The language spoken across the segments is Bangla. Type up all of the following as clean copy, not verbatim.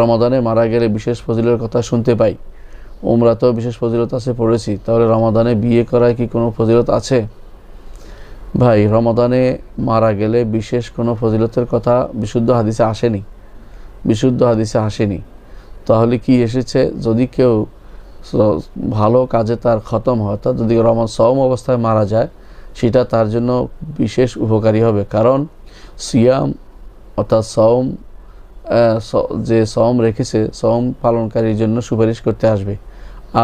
রমাদানে মারা গেলে বিশেষ ফজিলতের কথা শুনতে পাই, উমরাতেও বিশেষ ফজিলত আছে পড়েছি, তাহলে রমাদানে বিয়ে করায় কি কোনো ফজিলত আছে? ভাই, রমাদানে মারা গেলে বিশেষ কোনো ফজিলতের কথা বিশুদ্ধ হাদিসে আসেনি। তাহলে কি এসেছে, যদি কেউ ভালো কাজে তার খতম হয়, অর্থাৎ যদি সওম অবস্থায় মারা যায়, সেটা তার জন্য বিশেষ উপকারী হবে। কারণ সিয়াম অর্থাৎ যে সওম রেখেছে, সওম পালনকারীর জন্য সুপারিশ করতে আসবে।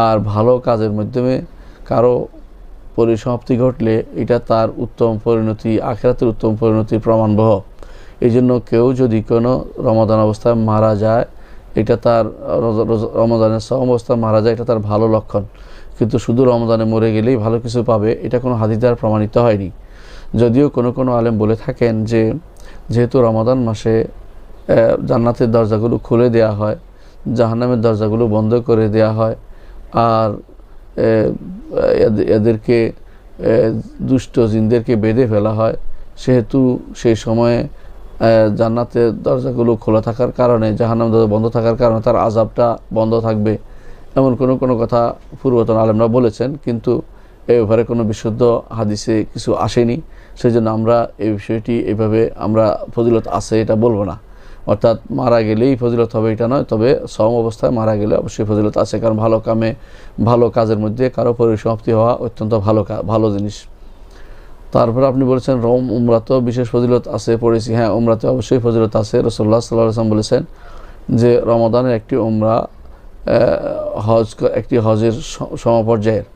আর ভালো কাজের মাধ্যমে কারো পরিসমাপ্তি ঘটলে এটা তার উত্তম পরিণতি, আখিরাতের উত্তম পরিণতির প্রমাণবহ। এই জন্য কেউ যদি কোনো রমাদান অবস্থায় মারা যায়, এটা তার রমাদানের সওম অবস্থায় মারা যায়, এটা তার ভালো লক্ষণ। কিন্তু শুধু রমাদানে মরে গেলেই ভালো কিছু পাবে, এটা কোনো হাদিস দ্বারা প্রমাণিত হয়নি। যদিও কোনো আলেম বলে থাকেন যে যেহেতু রমাদান মাসে জান্নাতের দরজাগুলো খুলে দেওয়া হয়, জাহান্নামের দরজাগুলো বন্ধ করে দেওয়া হয়, আর এদেরকে দুষ্ট জিনদেরকে বেঁধে ফেলা হয়, সেহেতু সেই সময়ে জান্নাতের দরজাগুলো খোলা থাকার কারণে, জাহান্নামের দরজা বন্ধ থাকার কারণে তার আযাবটা বন্ধ থাকবে, এমন কোনো কথা পূর্বতন আলেমরা বলেছেন। কিন্তু এই ব্যাপারে কোনো বিশুদ্ধ হাদিসে কিছু আসেনি। সেই জন্য আমরা এই বিষয়টি এইভাবে আমরা ফজিলত আছে এটা বলবো না। অর্থাৎ মারা গেলেই ফজিলত হবে এটা নয়, তবে সওম অবস্থায় মারা গেলে অবশ্যই ফজিলত আছে। কারণ ভালো কাজের মধ্যে কারো পরিসমাপ্তি হওয়া অত্যন্ত ভালো জিনিস। তারপর আপনি বলেছেন উমরাতেও বিশেষ ফজিলত আছে পড়েছি। হ্যাঁ, উমরাতে অবশ্যই ফজিলত আছে। রাসূলুল্লাহ সাল্লাল্লাহু আলাইহি ওয়াসাল্লাম বলেছেন যে রমাদানের একটি উমরা একটি হজের সমপর্যায়ের।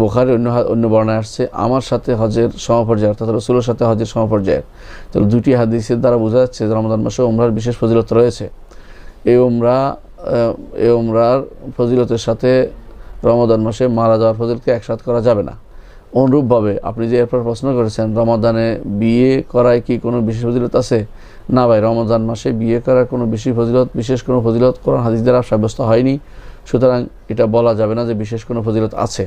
বুখারী অন্য বর্ণায় আসছে আমার সাথে হজের সমপর্যায়ের, অর্থাৎ রাসূলের সাথে হজের সমপর্যায়ের। তাহলে দুটি হাদিসের দ্বারা বোঝা যাচ্ছে যে রমাদান মাসে উমরার বিশেষ ফজিলত রয়েছে। এই উমরার ফজিলতের সাথে রমাদান মাসে মারা যাওয়ার ফজিলতকে একসাথ করা যাবে না। অনুরূপভাবে আপনি যে এরপর প্রশ্ন করেছেন রমাদানে বিয়ে করায় কি কোনো বিশেষ ফজিলত আছে? না ভাই, রমাদান মাসে বিয়ে করার কোনো বিশেষ কোনো ফজিলত কোরআন হাদিস দ্বারা সাব্যস্ত হয়নি। সুতরাং এটা বলা যাবে না যে বিশেষ কোনো ফজিলত আছে।